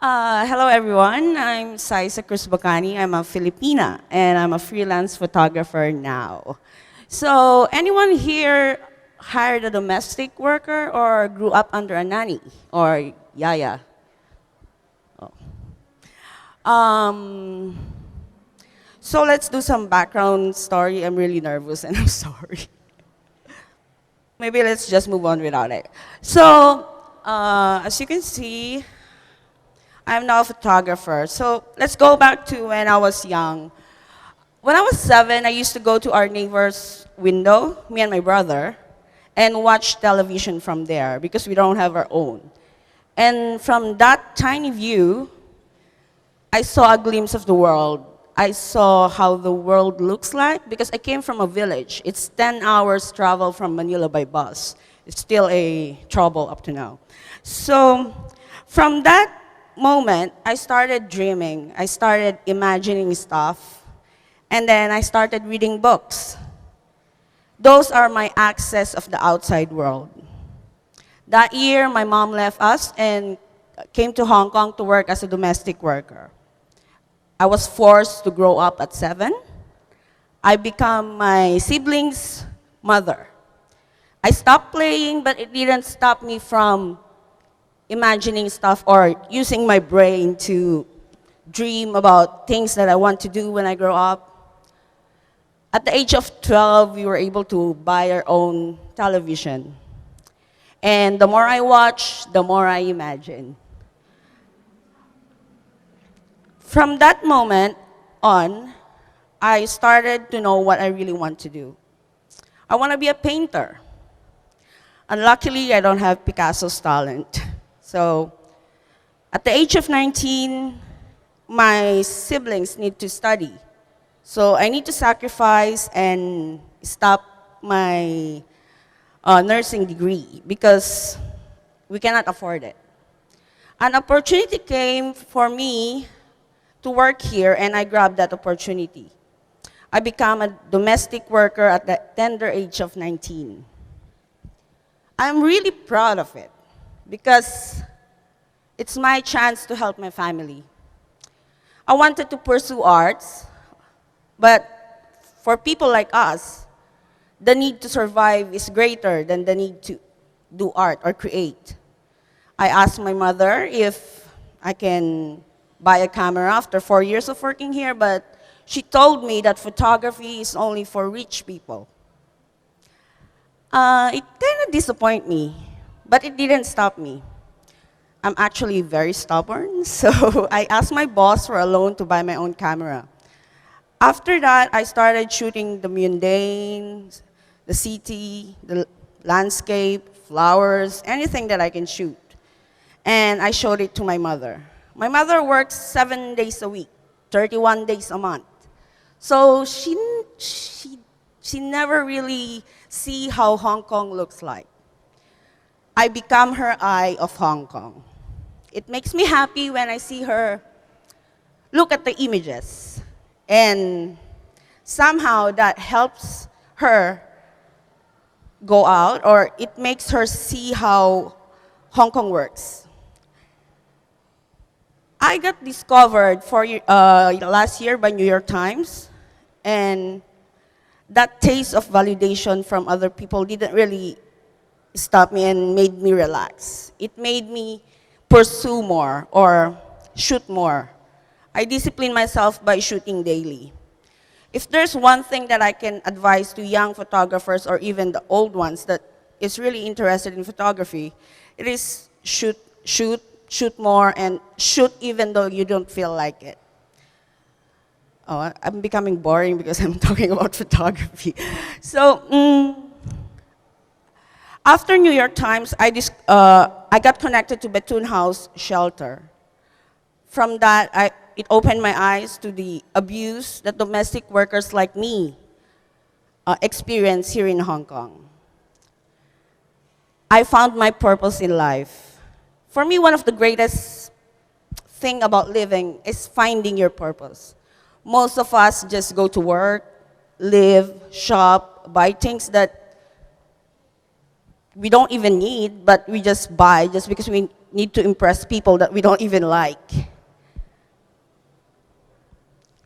Hello everyone, I'm Xyza Cruz Bacani. I'm a Filipina and I'm a freelance photographer now. So anyone here hired a domestic worker or grew up under a nanny or yaya? Oh. Um, so let's do some background story. I'm really nervous and I'm sorry. Maybe let's just move on without it. So as you can see, I'm now a photographer. So let's go back to when I was young. When I was 7, I used to go to our neighbor's window, me and my brother, and watch television from there because we don't have our own. And from that tiny view, I saw a glimpse of the world. I saw how the world looks like because I came from a village. It's 10 hours travel from Manila by bus. It's still a trouble up to now. So from that moment, I started dreaming. I started imagining stuff. And then I started reading books. Those are my access of the outside world. That year, my mom left us and came to Hong Kong to work as a domestic worker. I was forced to grow up at 7. I became my siblings' mother. I stopped playing, but it didn't stop me from imagining stuff or using my brain to dream about things that I want to do when I grow up. At the age of 12, we were able to buy our own television. And the more I watch, the more I imagine. From that moment on, I started to know what I really want to do. I want to be a painter. Unluckily, I don't have Picasso's talent. So at the age of 19, my siblings need to study. So I need to sacrifice and stop my nursing degree because we cannot afford it. An opportunity came for me to work here and I grabbed that opportunity. I became a domestic worker at the tender age of 19. I'm really proud of it because it's my chance to help my family. I wanted to pursue arts, but for people like us, the need to survive is greater than the need to do art or create. I asked my mother if I can buy a camera after 4 years of working here, but she told me that photography is only for rich people. It kind of disappointed me, but it didn't stop me. I'm actually very stubborn, so I asked my boss for a loan to buy my own camera. After that, I started shooting the mundane, the city, the landscape, flowers, anything that I can shoot. And I showed it to my mother. My mother works 7 days a week, 31 days a month. So she never really see how Hong Kong looks like. I become her eye of Hong Kong. It makes me happy when I see her look at the images. And somehow that helps her go out, or it makes her see how Hong Kong works. I got discovered last year by New York Times, and that taste of validation from other people didn't really stop me and made me relax. It made me pursue more or shoot more. I discipline myself by shooting daily. If there's one thing that I can advise to young photographers or even the old ones that is really interested in photography, it is shoot more, and shoot even though you don't feel like it. Oh, I'm becoming boring because I'm talking about photography. So, after New York Times, I got connected to Bethune House Shelter. From that, it opened my eyes to the abuse that domestic workers like me experience here in Hong Kong. I found my purpose in life. For me, one of the greatest thing about living is finding your purpose. Most of us just go to work, live, shop, buy things that we don't even need, but we just buy just because we need to impress people that we don't even like.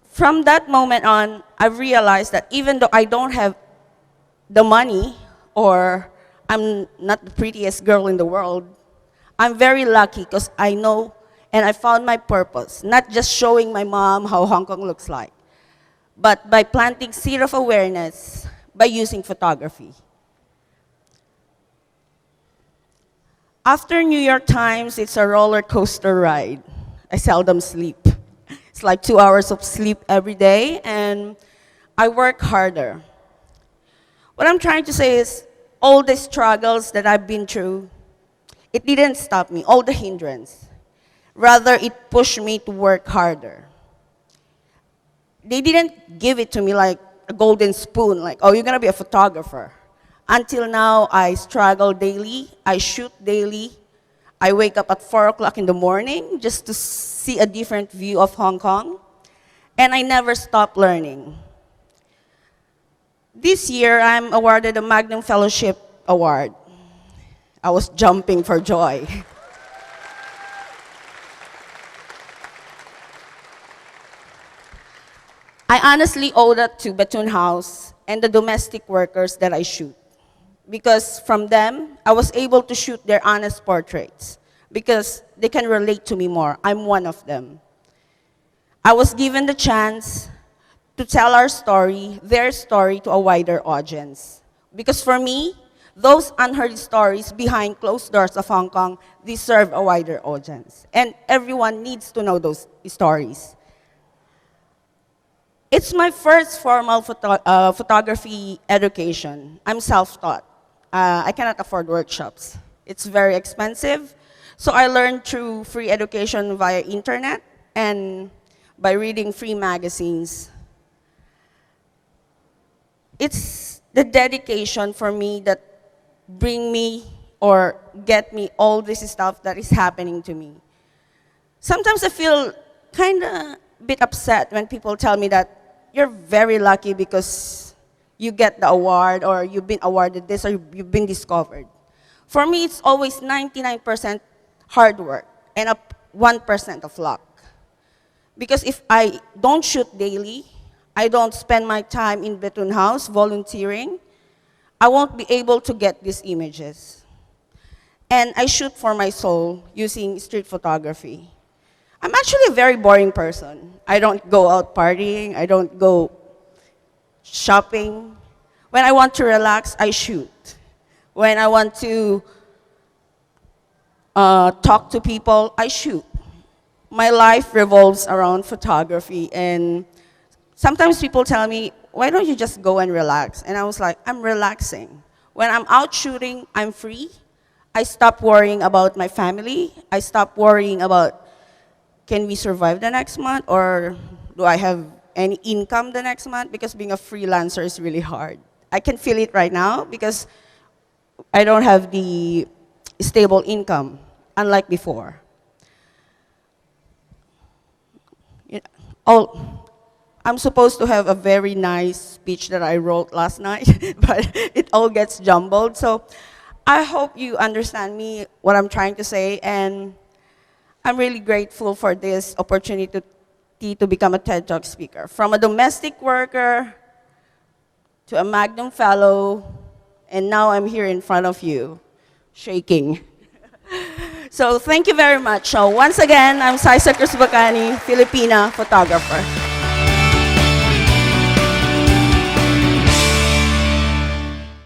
From that moment on, I realized that even though I don't have the money, or I'm not the prettiest girl in the world, I'm very lucky because I know and I found my purpose, not just showing my mom how Hong Kong looks like, but by planting seed of awareness by using photography. After New York Times, it's a roller coaster ride. I seldom sleep. It's like 2 hours of sleep every day, and I work harder. What I'm trying to say is, all the struggles that I've been through, it didn't stop me, all the hindrance. Rather, it pushed me to work harder. They didn't give it to me like a golden spoon, like, oh, you're gonna be a photographer. Until now, I struggle daily, I shoot daily. I wake up at 4 o'clock in the morning just to see a different view of Hong Kong. And I never stop learning. This year, I'm awarded a Magnum Fellowship award. I was jumping for joy. I honestly owe that to Bethune House and the domestic workers that I shoot. Because from them, I was able to shoot their honest portraits because they can relate to me more. I'm one of them. I was given the chance to tell our story, their story, to a wider audience. Because for me, those unheard stories behind closed doors of Hong Kong deserve a wider audience. And everyone needs to know those stories. It's my first formal photography education. I'm self-taught. I cannot afford workshops. It's very expensive. So I learned through free education via internet and by reading free magazines. It's the dedication for me that bring me or get me all this stuff that is happening to me. Sometimes I feel kind of a bit upset when people tell me that you're very lucky because you get the award, or you've been awarded this, or you've been discovered. For me, it's always 99% hard work and 1% of luck. Because if I don't shoot daily, I don't spend my time in Bethune House volunteering, I won't be able to get these images. And I shoot for my soul using street photography. I'm actually a very boring person. I don't go out partying, I don't go shopping. When I want to relax, I shoot. When I want to talk to people, I shoot. My life revolves around photography, and sometimes people tell me, why don't you just go and relax? And I was like, I'm relaxing. When I'm out shooting, I'm free. I stop worrying about my family. I stop worrying about, can we survive the next month, or do I have any income the next month? Because being a freelancer is really hard. I can feel it right now because I don't have the stable income, unlike before. I'm supposed to have a very nice speech that I wrote last night, but it all gets jumbled. So I hope you understand me, what I'm trying to say, and I'm really grateful for this opportunity to become a TED Talk speaker. From a domestic worker to a Magnum Fellow, and now I'm here in front of you, shaking. So thank you very much. So once again, I'm Xyza Cruz Bacani, Filipina photographer.